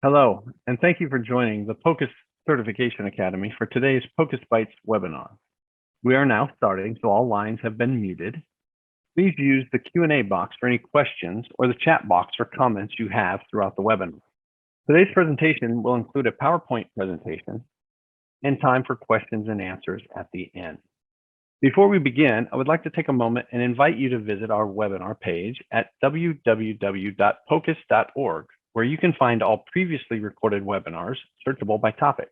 Hello, and thank you for joining the POCUS Certification Academy for today's POCUS Bites webinar. We are now starting, so all lines have been muted. Please use the Q&A box for any questions or the chat box for comments you have throughout the webinar. Today's presentation will include a PowerPoint presentation and time for questions and answers at the end. Before we begin, I would like to take a moment and invite you to visit our webinar page at www.pocus.org, where you can find all previously recorded webinars searchable by topic.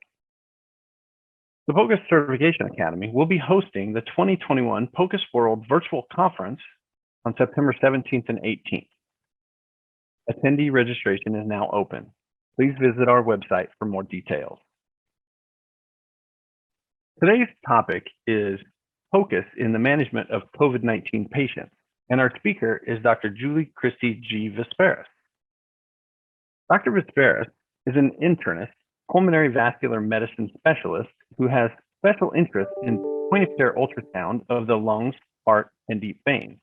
The POCUS Certification Academy will be hosting the 2021 POCUS World Virtual Conference on September 17th and 18th. Attendee registration is now open. Please visit our website for more details. Today's topic is POCUS in the management of COVID-19 patients, and our speaker is Dr. Christie G. Visperas. Dr. Visperas is an internist, pulmonary vascular medicine specialist who has special interest in point-of-care ultrasound of the lungs, heart, and deep veins.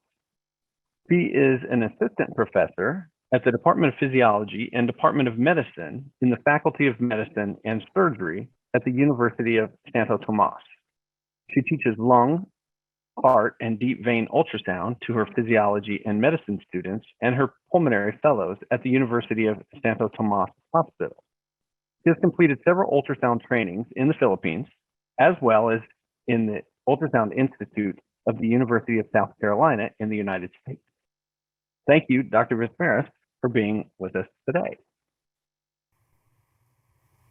She is an assistant professor at the Department of Physiology and Department of Medicine in the Faculty of Medicine and Surgery at the University of Santo Tomas. She teaches lung, heart, and deep vein ultrasound to her physiology and medicine students and her pulmonary fellows at the University of Santo Tomas Hospital. She has completed several ultrasound trainings in the Philippines, as well as in the Ultrasound Institute of the University of South Carolina in the United States. Thank you, Dr. Visperas, for being with us today.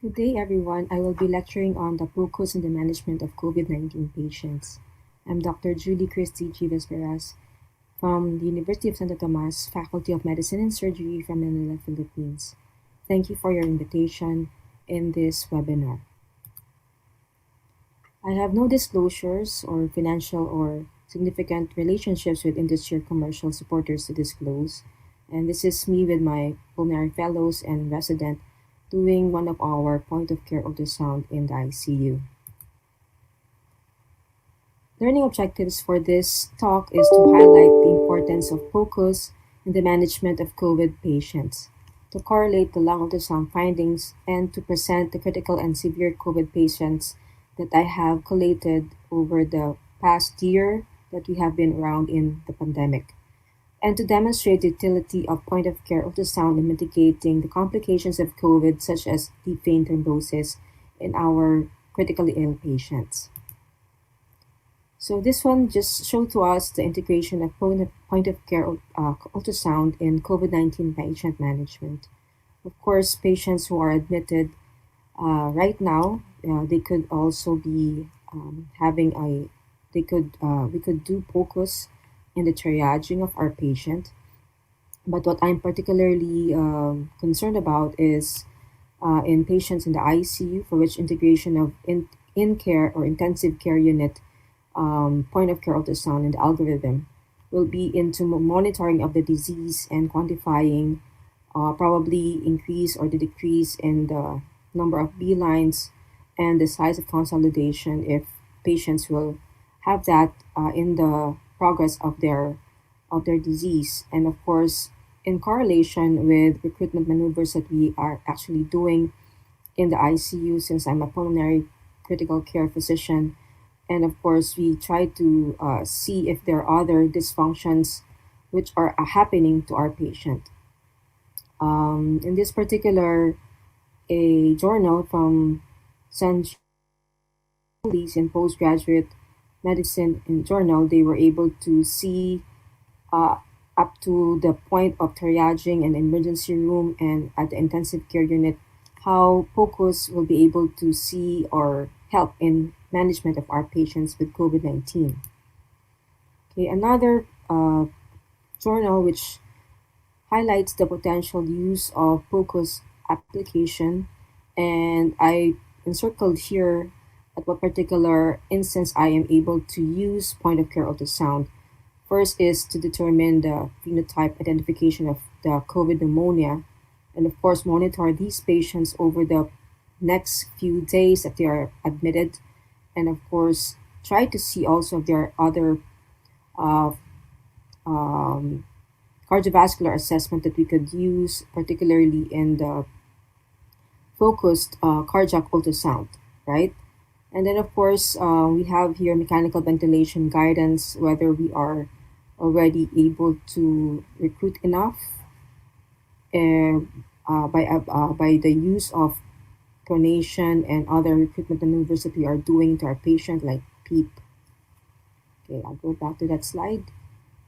Good day, everyone. I will be lecturing on the POCUS in the management of COVID-19 patients. I'm Dr. Christie G. Visperas from the University of Santo Tomas, Faculty of Medicine and Surgery from Manila, Philippines. Thank you for your invitation in this webinar. I have no disclosures or financial or significant relationships with industry or commercial supporters to disclose, and this is me with my pulmonary fellows and resident doing one of our point-of-care ultrasound in the ICU. Learning objectives for this talk is to highlight the importance of POCUS in the management of COVID patients, to correlate the lung ultrasound findings, and to present the critical and severe COVID patients that I have collated over the past year that we have been around in the pandemic, and to demonstrate the utility of point-of-care ultrasound in mitigating the complications of COVID, such as deep vein thrombosis in our critically ill patients. So this one just showed to us the integration of point-of-care ultrasound in COVID-19 patient management. Of course, patients who are admitted right now, they could also be we could do POCUS in the triaging of our patient. But what I'm particularly concerned about is in patients in the ICU, for which integration of in-care or intensive care unit point-of-care ultrasound and the algorithm will be into monitoring of the disease and quantifying probably increase or the decrease in the number of B lines and the size of consolidation if patients will have that in the progress of their disease, and of course in correlation with recruitment maneuvers that we are actually doing in the ICU, since I'm a pulmonary critical care physician. And of course, we try to see if there are other dysfunctions which are happening to our patient. In this particular a journal from St. Julie's in Postgraduate Medicine in Journal, they were able to see up to the point of triaging and emergency room and at the intensive care unit how POCUS will be able to see or help in management of our patients with COVID-19. Okay, another journal which highlights the potential use of POCUS application, and I encircled here at what particular instance I am able to use point-of-care ultrasound. First is to determine the phenotype identification of the COVID pneumonia, and of course monitor these patients over the next few days that they are admitted, and of course try to see also if there are other uh, um, cardiovascular assessment that we could use, particularly in the focused cardiac ultrasound, right? And then, of course, we have here mechanical ventilation guidance, whether we are already able to recruit enough uh, by the use of pronation and other recruitment maneuvers that we are doing to our patient, like PEEP. Okay, I'll go back to that slide.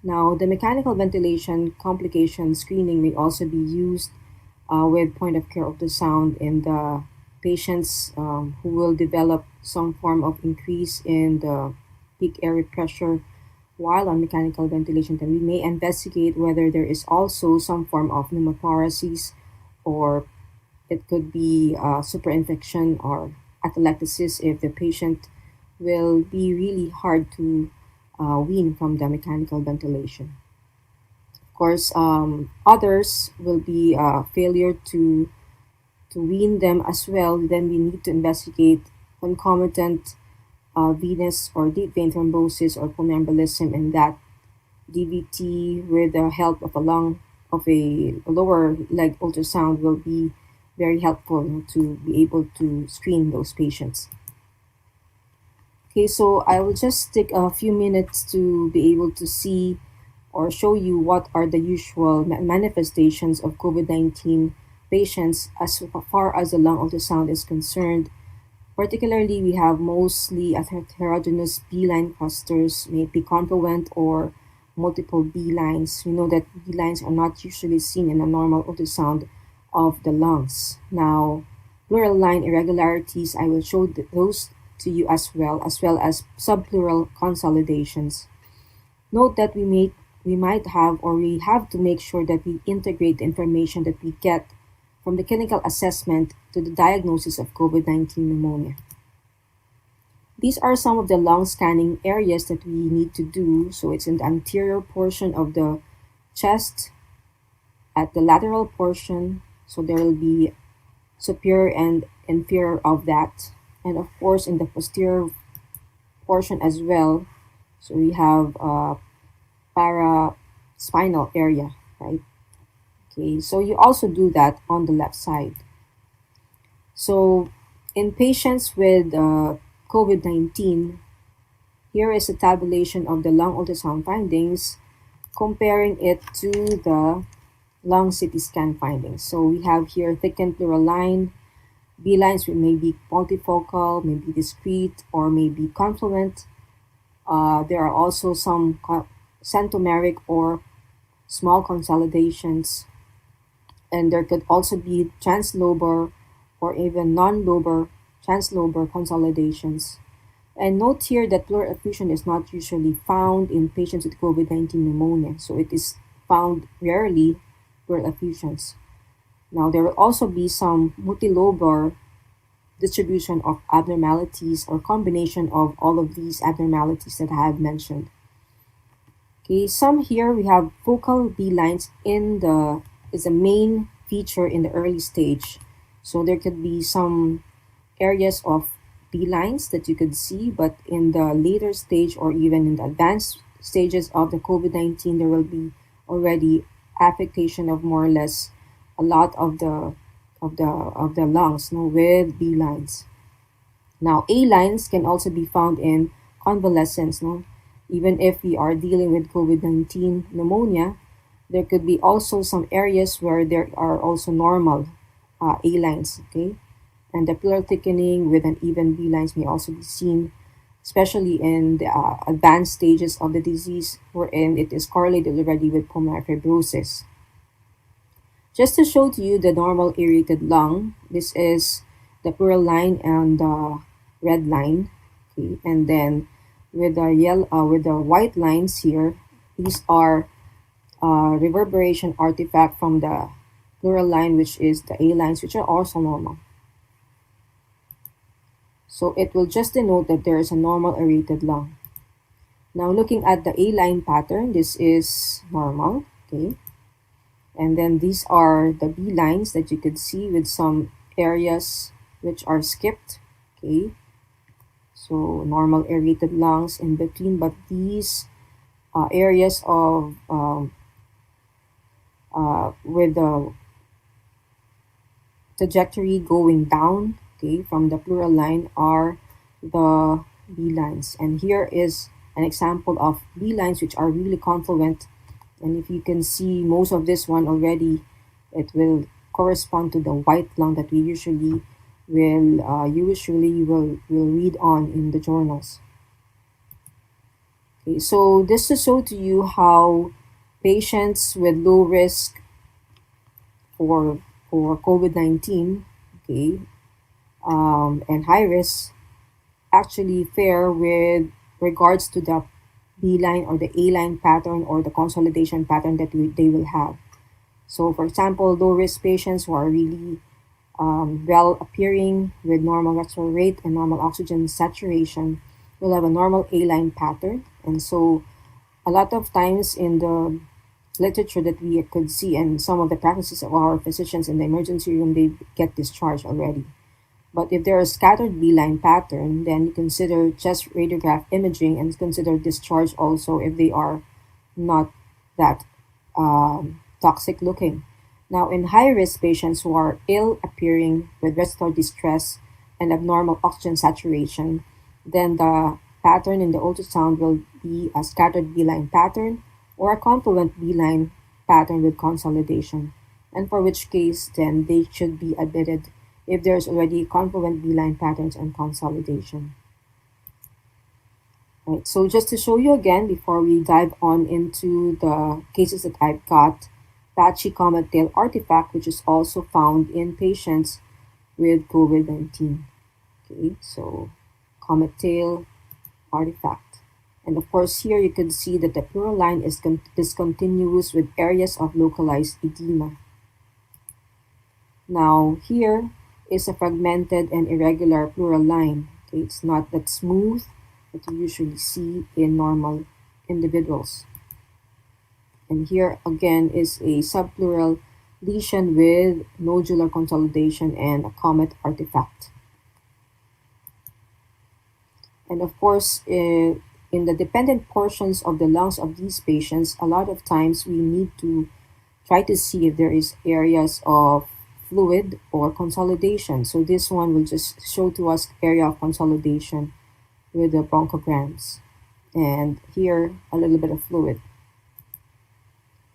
Now, the mechanical ventilation complication screening may also be used with point of care ultrasound in the patients who will develop some form of increase in the peak airway pressure while on mechanical ventilation. Then we may investigate whether there is also some form of pneumothoraces, or it could be superinfection or atelectasis if the patient will be really hard to wean from the mechanical ventilation. Of course, others will be failure to wean them as well. Then we need to investigate concomitant venous or deep vein thrombosis or pulmonary embolism, and that DVT with the help of a lower leg ultrasound will be very helpful to be able to screen those patients. Okay, so I will just take a few minutes to be able to see or show you what are the usual manifestations of COVID-19 patients as far as the lung ultrasound is concerned. Particularly, we have mostly heterogeneous B-line clusters, maybe confluent or multiple B lines. We know that B lines are not usually seen in a normal ultrasound of the lungs. Now, pleural line irregularities, I will show those to you as well as subpleural consolidations. Note that we might have or we have to make sure that we integrate the information that we get from the clinical assessment to the diagnosis of COVID-19 pneumonia. These are some of the lung scanning areas that we need to do. So it's in the anterior portion of the chest, at the lateral portion, so there will be superior and inferior of that, and of course in the posterior portion as well. So we have paraspinal area, right? Okay, so you also do that on the left side. So in patients with COVID-19, here is a tabulation of the lung ultrasound findings, comparing it to the lung CT scan findings. So we have here thickened pleural line, B lines may be multifocal, may be discrete, or may be confluent. There are also some centromeric or small consolidations, and there could also be translobar or even non-lobar translobar consolidations. And note here that pleural effusion is not usually found in patients with COVID-19 pneumonia, so it is found rarely, pleural effusions. Now, there will also be some multilobar distribution of abnormalities or combination of all of these abnormalities that I have mentioned. Okay, some here we have focal B lines is a main feature in the early stage. So there could be some areas of B lines that you could see, but in the later stage or even in the advanced stages of the COVID-19, there will be already affectation of more or less a lot of the lungs, no, with B lines. Now, A lines can also be found in convalescence, no? Even if we are dealing with COVID-19 pneumonia, there could be also some areas where there are also normal A lines, okay? And the pleural thickening with an even B lines may also be seen, especially in the advanced stages of the disease, wherein it is correlated already with pulmonary fibrosis. Just to show to you the normal aerated lung, this is the pleural line and the red line, okay? And then with the white lines here, these are reverberation artifact from the pleural line, which is the A lines, which are also normal. So it will just denote that there is a normal aerated lung. Now looking at the A line pattern, this is normal, okay? And then these are the B lines that you could see with some areas which are skipped, okay? So normal aerated lungs in between, but these areas of with the trajectory going down, okay, from the pleural line are the B lines. And here is an example of B lines which are really confluent. And if you can see most of this one already, it will correspond to the white lung that we usually will read on in the journals. Okay, so this to show to you how patients with low risk for COVID-19, okay, and high risk actually fare with regards to the B line or the A line pattern or the consolidation pattern that they will have. So, for example, low risk patients who are really well appearing with normal respiratory rate and normal oxygen saturation will have a normal A line pattern. And so, a lot of times in the literature that we could see and some of the practices of our physicians in the emergency room, they get discharged already. But if they're a scattered B-line pattern, then you consider chest radiograph imaging and consider discharge also if they are not that toxic looking. Now, in high risk patients who are ill appearing with respiratory distress and abnormal oxygen saturation, then the pattern in the ultrasound will be a scattered B-line pattern or a confluent B-line pattern with consolidation, and for which case then they should be admitted if there's already confluent B-line patterns and consolidation. Right, so just to show you again before we dive on into the cases that I've got, patchy comet tail artifact, which is also found in patients with COVID-19. Okay, so comet tail artifact. And of course, here you can see that the pleural line is discontinuous with areas of localized edema. Now, here is a fragmented and irregular pleural line. Okay, it's not that smooth that you usually see in normal individuals. And here again is a subpleural lesion with nodular consolidation and a comet artifact. And of course, in the dependent portions of the lungs of these patients, a lot of times we need to try to see if there is areas of fluid or consolidation. So this one will just show to us area of consolidation with the bronchograms. And here, a little bit of fluid.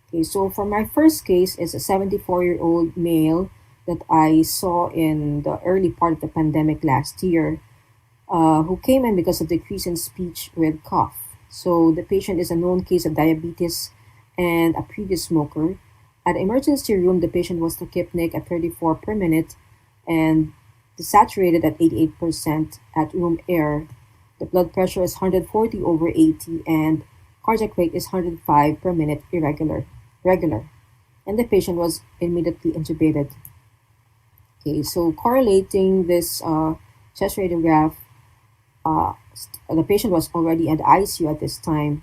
Okay, so for my first case is a 74-year-old male that I saw in the early part of the pandemic last year, who came in because of decrease in speech with cough. So the patient is a known case of diabetes and a previous smoker. At the emergency room, the patient was tachypnic at 34 per minute and desaturated at 88% at room air. The blood pressure is 140 over 80 and cardiac rate is 105 per minute regular. And the patient was immediately intubated. Okay, so correlating this chest radiograph, the patient was already at the ICU at this time.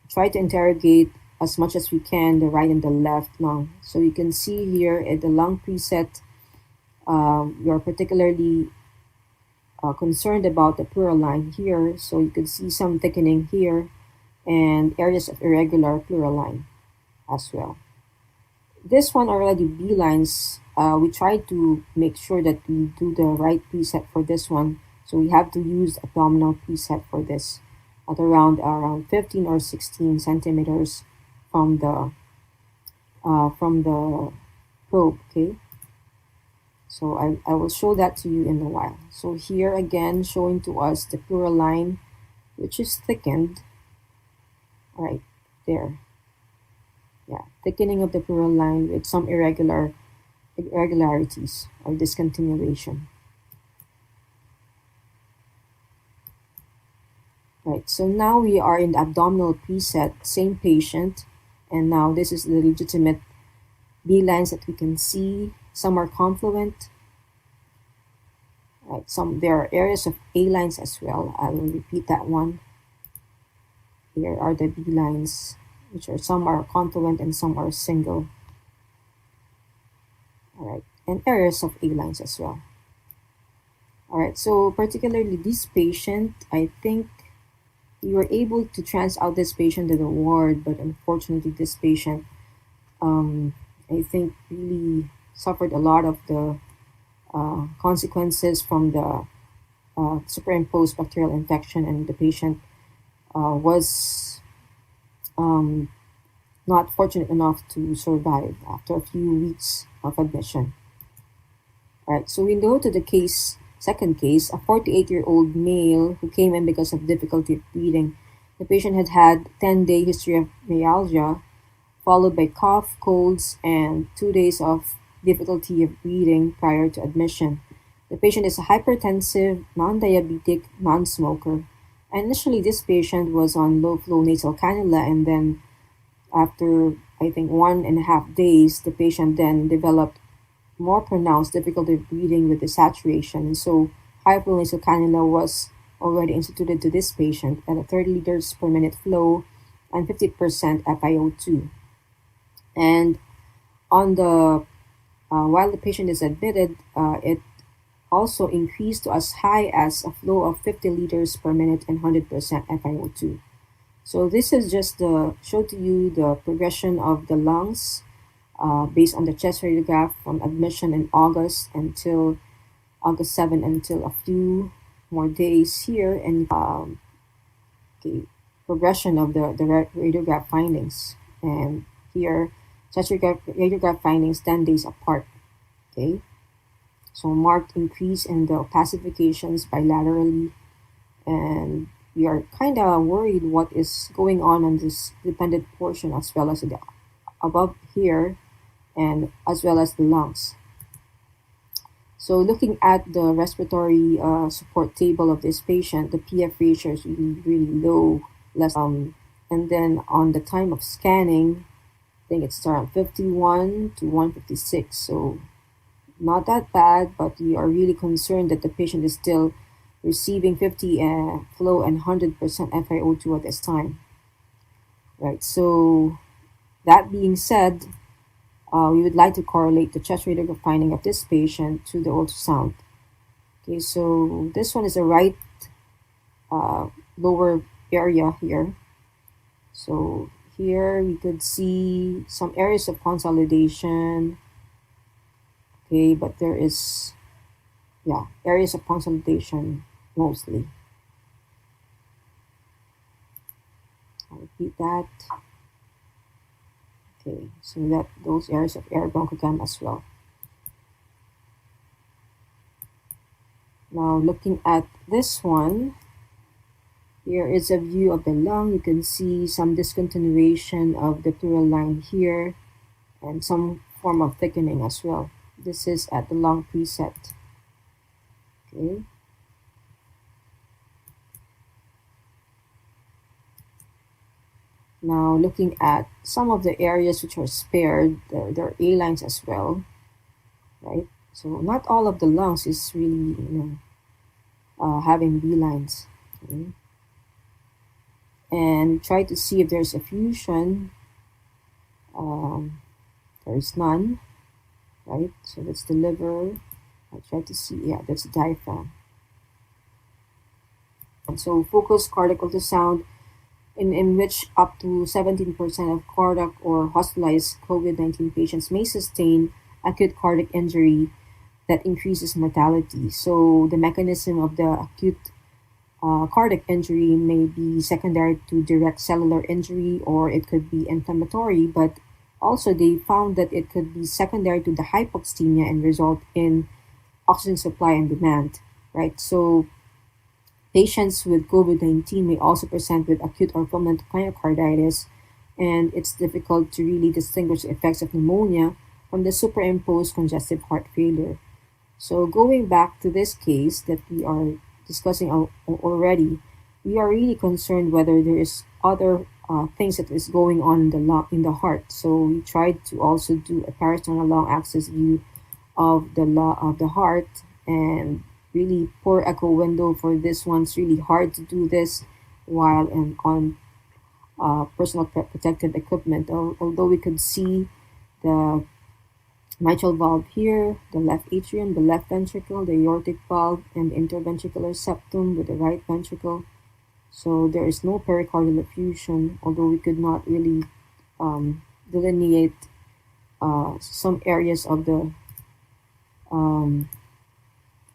Try to interrogate as much as we can the right and the left lung. So you can see here at the lung preset, we are particularly concerned about the pleural line here. So you can see some thickening here and areas of irregular pleural line as well. This one already B lines, we try to make sure that we do the right preset for this one. So we have to use abdominal preset for this at around 15 or 16 centimeters from the probe. Okay, so I will show that to you in a while. So here again showing to us the pleural line, which is thickened right there. Yeah, thickening of the pleural line with some irregularities or discontinuation. Right, so now we are in the abdominal preset, same patient, and now this is the legitimate B lines that we can see. Some are confluent. Right, there are areas of A lines as well. I will repeat that one. Here are the B lines, which are some are confluent and some are single. All right, and areas of A lines as well. All right, so particularly this patient, I think we were able to trans out this patient to the ward, but unfortunately this patient, I think really suffered a lot of the consequences from the superimposed bacterial infection, and the patient was um, not fortunate enough to survive after a few weeks of admission. All right, so we go to the second case, a 48-year-old male who came in because of difficulty of breathing. The patient had had 10-day history of myalgia, followed by cough, colds, and 2 days of difficulty of breathing prior to admission. The patient is a hypertensive, non-diabetic, non-smoker. Initially, this patient was on low-flow nasal cannula, and then after, I think, 1.5 days, the patient then developed more pronounced difficulty of breathing with the saturation. And so high-flow nasal cannula was already instituted to this patient at a 30 liters per minute flow and 50% FiO2. And on the while the patient is admitted, it also increased to as high as a flow of 50 liters per minute and 100% FiO2. So this is just the show to you the progression of the lungs based on the chest radiograph from admission in August until August 7 until a few more days here, and okay, progression of the radiograph findings. And here, chest radiograph findings 10 days apart. Okay, so marked increase in the opacifications bilaterally, and we are kind of worried what is going on this dependent portion as well as the above here and as well as the lungs. So looking at the respiratory support table of this patient, the PF ratio is really, really low, and then on the time of scanning, I think it's around 51 to 156. So not that bad, but we are really concerned that the patient is still receiving 50 flow and 100% FiO2 at this time. Right, so that being said, we would like to correlate the chest radiograph finding of this patient to the ultrasound. Okay, so this one is the right lower area here. So here we could see some areas of consolidation. Okay, but there is, areas of consolidation mostly. I'll repeat that. Okay, so that those areas of air bronchogram as well. Now looking at this one, here is a view of the lung. You can see some discontinuation of the pleural line here and some form of thickening as well. This is at the lung preset. Okay. Now looking at some of the areas which are spared, there are A lines as well, right? So not all of the lungs is really, having B lines. Okay. And try to see if there's effusion. There is none, right? So that's the liver. I try to see, that's the diaphragm. And so focused cardiac ultrasound in which up to 17% of cardiac or hospitalized COVID-19 patients may sustain acute cardiac injury that increases mortality. So the mechanism of the acute cardiac injury may be secondary to direct cellular injury, or it could be inflammatory, but also they found that it could be secondary to the hypoxemia and result in oxygen supply and demand, right? So patients with COVID-19 may also present with acute or fulminant myocarditis, and it's difficult to really distinguish the effects of pneumonia from the superimposed congestive heart failure. So going back to this case that we are discussing already, we are really concerned whether there is other things that is going on in the heart. So we tried to also do a parasternal long axis view of the heart, and really poor echo window for this one. It's really hard to do this while on personal protective equipment. Although we could see the mitral valve here, the left atrium, the left ventricle, the aortic valve, and the interventricular septum with the right ventricle. So there is no pericardial effusion, although we could not really delineate some areas of the um,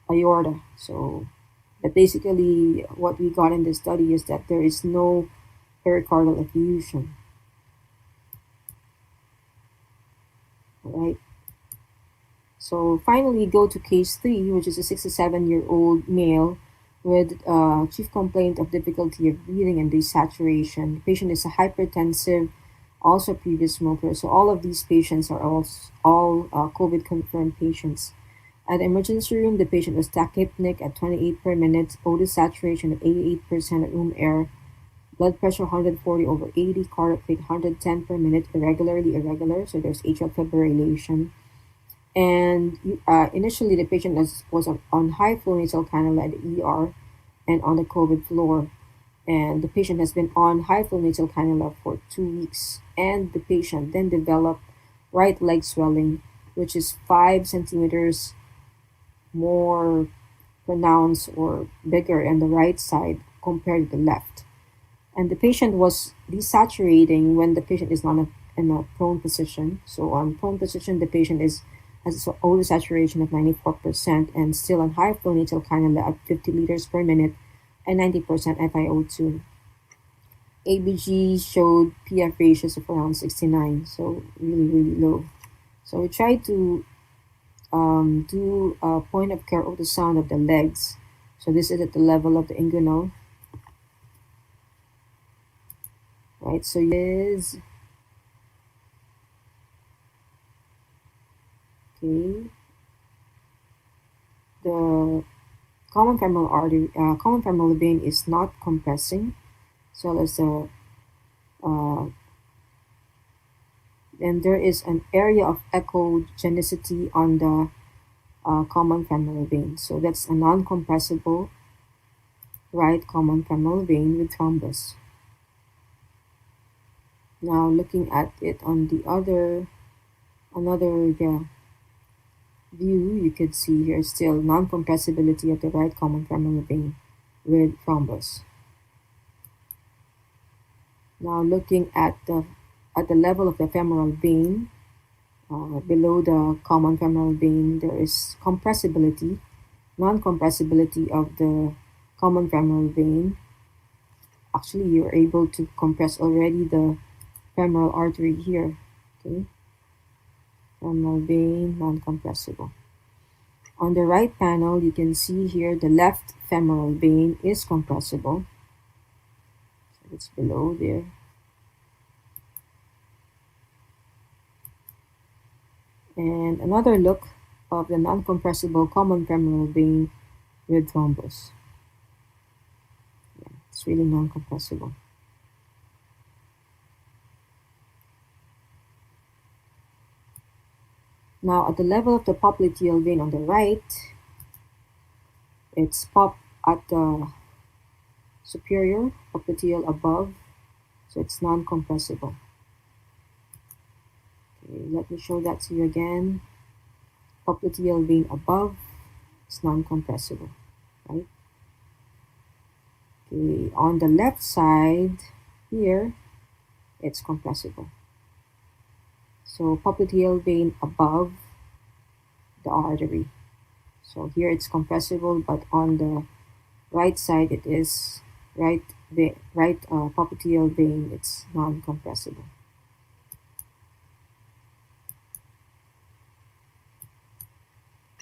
aorta. So, but basically, what we got in this study is that there is no pericardial effusion. All right. So finally, go to case 3, which is a 67-year-old male with chief complaint of difficulty of breathing and desaturation. The patient is a hypertensive, also previous smoker. So all of these patients are all COVID confirmed patients. At the emergency room, the patient was tachypnic at 28 per minute, O2 saturation at 88% at room air, blood pressure 140 over 80, cardiac rate 110 per minute, irregularly irregular, so there's atrial fibrillation. And initially, the patient was on high flow nasal cannula at the ER and on the COVID floor. And the patient has been on high flow nasal cannula for 2 weeks. And the patient then developed right leg swelling, which is 5 centimeters more pronounced or bigger on the right side compared to the left. And the patient was desaturating when the patient is not in a prone position. So on prone position, the patient has an O2 saturation of 94% and still on high flow nasal cannula at 50 liters per minute and 90% FiO2. ABG showed PF ratios of around 69, so really, really low. So we tried to do a point of care ultrasound of the legs. So this is at the level of the inguinal. Right, so is okay. The common femoral artery, common femoral vein is not compressing, so as the and there is an area of echogenicity on the common femoral vein. So that's a non-compressible right common femoral vein with thrombus. Now looking at it on the another view, you could see here still non-compressibility of the right common femoral vein with thrombus. Now looking at the level of the femoral vein, below the common femoral vein, there is compressibility, non-compressibility of the common femoral vein. Actually, you're able to compress already the femoral artery here. Okay, femoral vein, non-compressible. On the right panel, you can see here the left femoral vein is compressible. So it's below there. And another look of the non-compressible common femoral vein with thrombus. Yeah, it's really non-compressible. Now at the level of the popliteal vein on the right, it's pop at the superior, popliteal above, so it's non-compressible. Okay, let me show that to you again. Popliteal vein above, it's non-compressible, right? Okay, on the left side here, it's compressible. So popliteal vein above the artery. So here it's compressible, but on the right side it is right popliteal vein, it's non-compressible.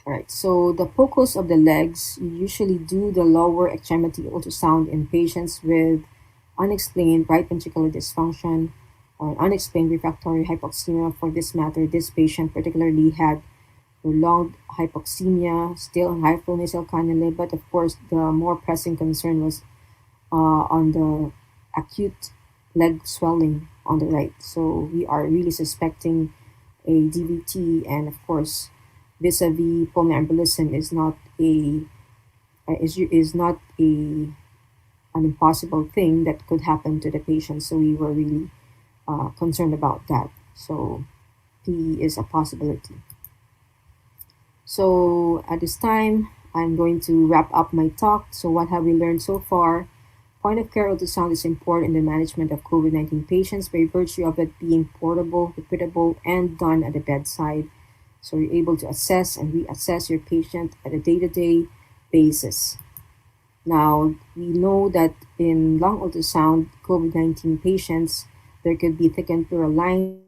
Alright, so the POCUS of the legs, you usually do the lower extremity ultrasound in patients with unexplained right ventricular dysfunction or unexplained refractory hypoxemia. For this matter, this patient particularly had prolonged hypoxemia, still on high flow nasal cannula, but of course the more pressing concern was on the acute leg swelling on the right. So we are really suspecting a DVT, and of course vis-a-vis pulmonary embolism is not an impossible thing that could happen to the patient. So we were really concerned about that. So P is a possibility. So at this time, I'm going to wrap up my talk. So what have we learned so far? Point of care ultrasound is important in the management of COVID-19 patients by virtue of it being portable, repeatable, and done at the bedside. So you're able to assess and reassess your patient at a day-to-day basis. Now, we know that in lung ultrasound COVID-19 patients, there could be thickened pleural line,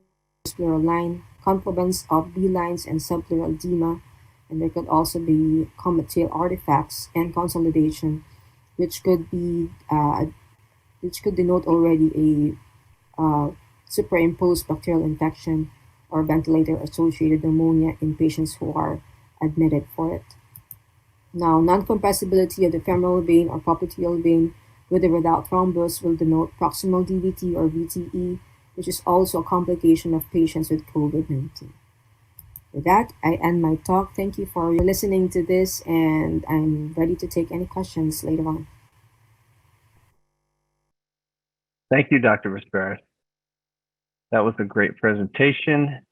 pleural line, confluence of B lines and subpleural edema, and there could also be comet tail artifacts and consolidation, which could be which could denote already a superimposed bacterial infection or ventilator-associated pneumonia in patients who are admitted for it. Now, non-compressibility of the femoral vein or popliteal vein with or without thrombus will denote proximal DVT or VTE, which is also a complication of patients with COVID-19. With that, I end my talk. Thank you for listening to this, and I'm ready to take any questions later on. Thank you, Dr. Visperas. That was a great presentation.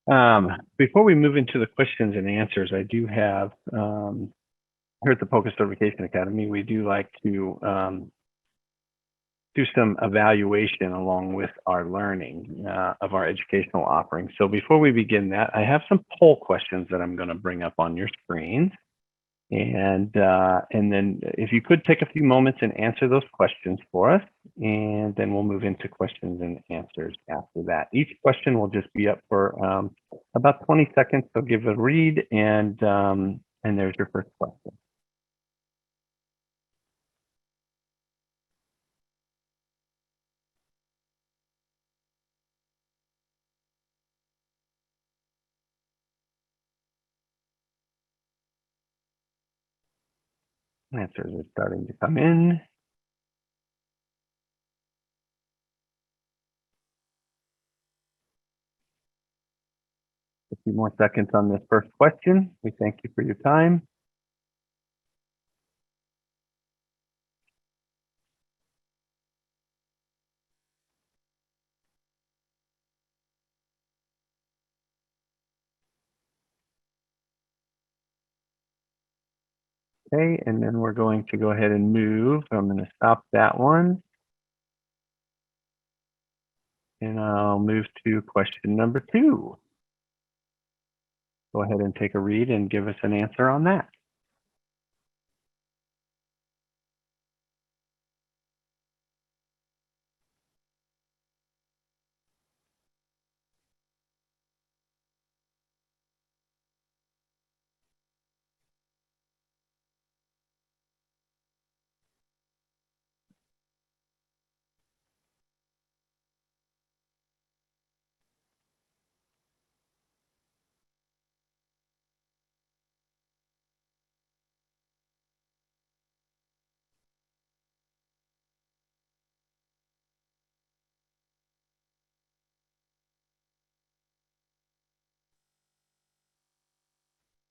Before we move into the questions and answers, I do have, here at the POCUS Certification Academy, we do like to do some evaluation along with our learning of our educational offerings. So before we begin that, I have some poll questions that I'm going to bring up on your screens. And then if you could take a few moments and answer those questions for us, and then we'll move into questions and answers after that. Each question will just be up for about 20 seconds, so give it a read, and there's your first question. Answers are starting to come in. A few more seconds on this first question. We thank you for your time. Okay, and then we're going to go ahead and move. I'm going to stop that one. And I'll move to question number 2. Go ahead and take a read and give us an answer on that.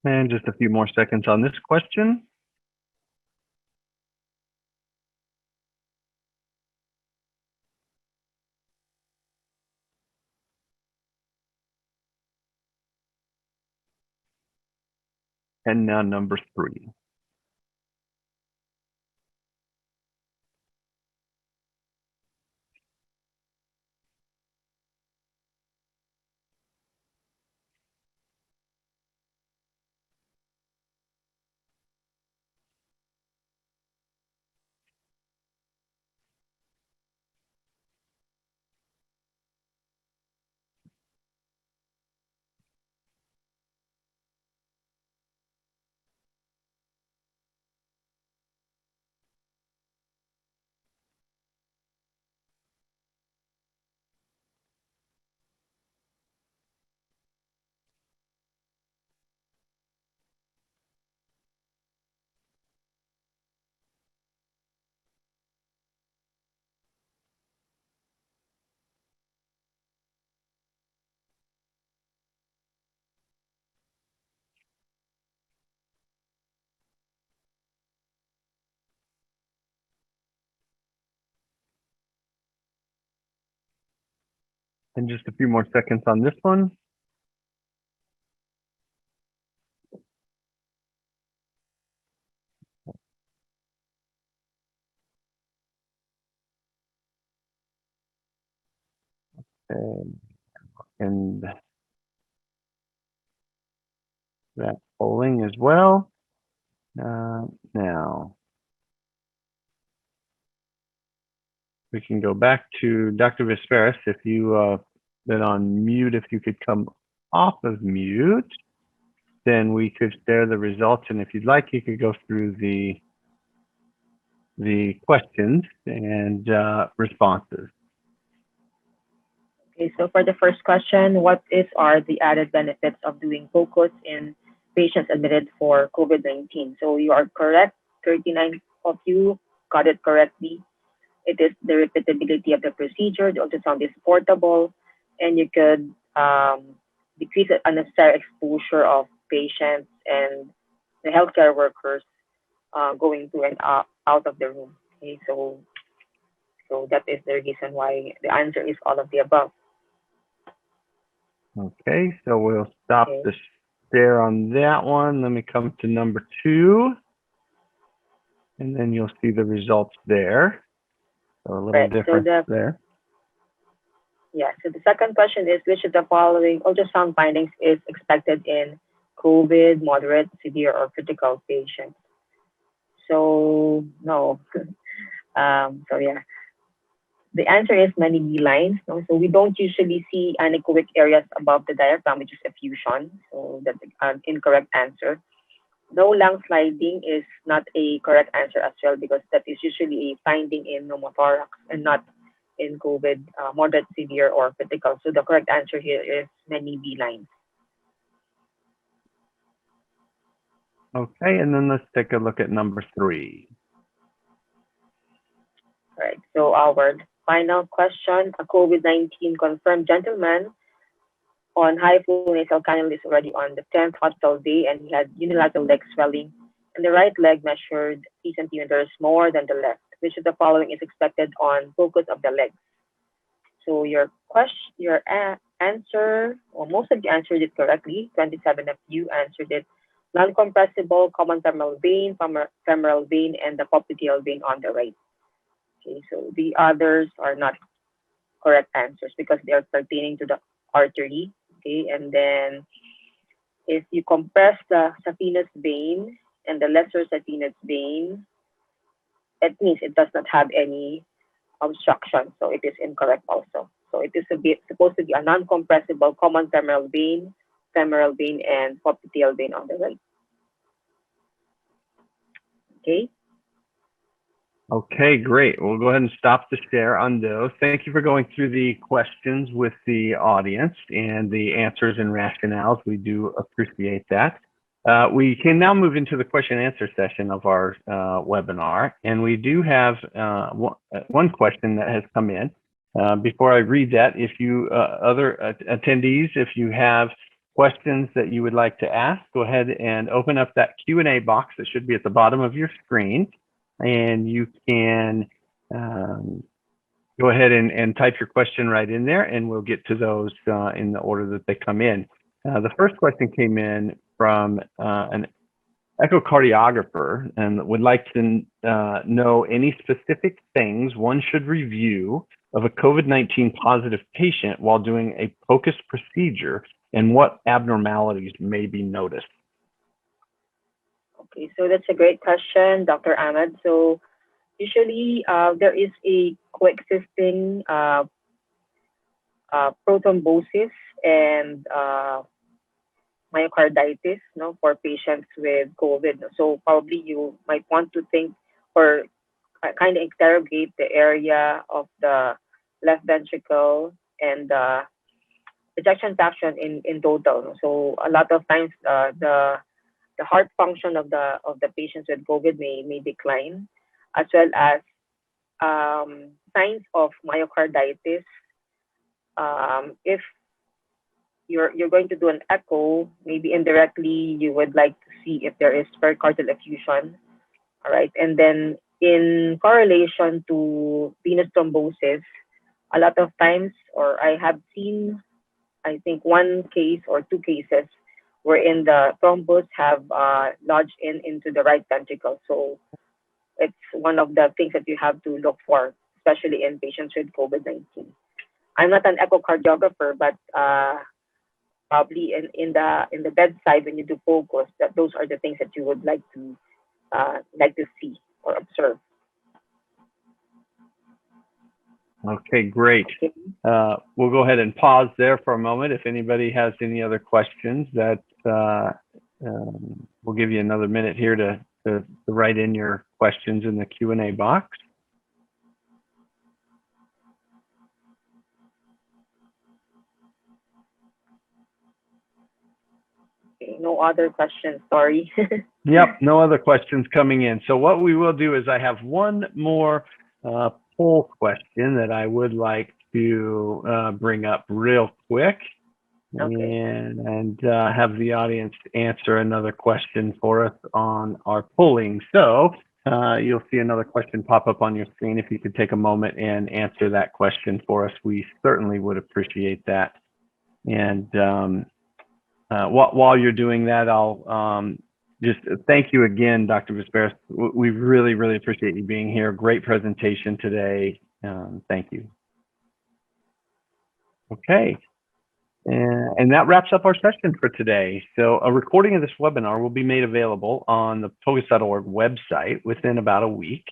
And just a few more seconds on this question. And now number 3. And just a few more seconds on this one. Okay. second that polling as well. Now, we can go back to Dr. Visperas. If you been on mute, if you could come off of mute, then we could share the results. And if you'd like, you could go through the questions and responses. Okay, so for the first question, what are the added benefits of doing POCUS in patients admitted for COVID-19? So you are correct. 39 of you got it correctly. It is the repeatability of the procedure. The ultrasound is portable, and you could decrease the unnecessary exposure of patients and the healthcare workers going to and out of the room. Okay, so that is the reason why the answer is all of the above. Okay, so we'll stop the share on that one. Let me come to number 2, and then you'll see the results there. So a little different there. Yeah, so the second question is, which of the following ultrasound findings is expected in COVID, moderate, severe, or critical patients? So no. So yeah, the answer is many B lines. No? So we don't usually see anechoic areas above the diaphragm, which is effusion. So that's an incorrect answer. No lung sliding is not a correct answer as well, because that is usually a finding in pneumothorax and not in COVID, moderate, severe, or critical. So the correct answer here is many B lines. Okay, and then let's take a look at number 3. All right, so our final question, a COVID-19 confirmed gentleman on high flow nasal cannula is already on the 10th hospital day, and he had unilateral leg swelling, and the right leg measured 3 centimeters more than the left. Which of the following is expected on POCUS of the legs? So your answer, or most of you answered it correctly. 27 of you answered it. Non-compressible common femoral vein, femoral vein, and the popliteal vein on the right. Okay, so the others are not correct answers because they are pertaining to the artery. Okay, and then if you compress the saphenous vein and the lesser saphenous vein, it means it does not have any obstruction, so it is incorrect also. So it is supposed to be a non-compressible common femoral vein, and popliteal vein on the right. Okay. Okay, great. We'll go ahead and stop the share on those. Thank you for going through the questions with the audience and the answers and rationales. We do appreciate that. We can now move into the question and answer session of our webinar. And we do have one question that has come in. Before I read that, if you other attendees, if you have questions that you would like to ask, go ahead and open up that Q&A box that should be at the bottom of your screen. And you can go ahead and type your question right in there, and we'll get to those in the order that they come in. The first question came in from an echocardiographer and would like to know any specific things one should review of a COVID-19 positive patient while doing a POCUS procedure, and what abnormalities may be noticed. Okay, so that's a great question, Dr. Ahmed. So usually there is a coexisting prothrombosis and myocarditis, no, for patients with COVID. So probably you might want to think or kind of interrogate the area of the left ventricle and the ejection fraction in total. So a lot of times the heart function of the patients with COVID may decline, as well as signs of myocarditis. If you're going to do an echo, maybe indirectly you would like to see if there is pericardial effusion. All right, and then in correlation to venous thrombosis, a lot of times, or I have seen, I think 1 case or 2 cases wherein the thrombus have lodged into the right ventricle. So it's one of the things that you have to look for, especially in patients with COVID-19. I'm not an echocardiographer, but probably in the bedside when you do POCUS, that those are the things that you would like to see or observe. Okay, great. Okay. We'll go ahead and pause there for a moment. If anybody has any other questions, that we'll give you another minute here to write in your questions in the Q&A box. Okay, no other questions, sorry. Yep, no other questions coming in. So what we will do is I have one more poll question that I would like to bring up real quick. Okay. And have the audience answer another question for us on our polling. So you'll see another question pop up on your screen. If you could take a moment and answer that question for us, we certainly would appreciate that. And while you're doing that, I'll just thank you again, Dr. Visperas. We really, really appreciate you being here. Great presentation today. Thank you. Okay. And that wraps up our session for today. So a recording of this webinar will be made available on the POCUS.org website within about a week.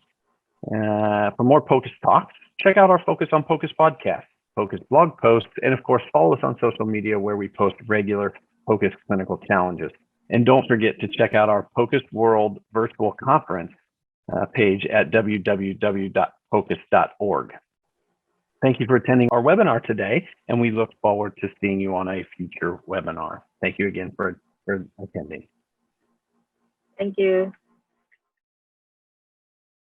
For more POCUS talks, check out our Focus on POCUS podcast, POCUS blog posts, and of course, follow us on social media where we post regular POCUS clinical challenges. And don't forget to check out our POCUS World Virtual Conference page at www.pocus.org. Thank you for attending our webinar today, and we look forward to seeing you on a future webinar. Thank you again for attending. Thank you.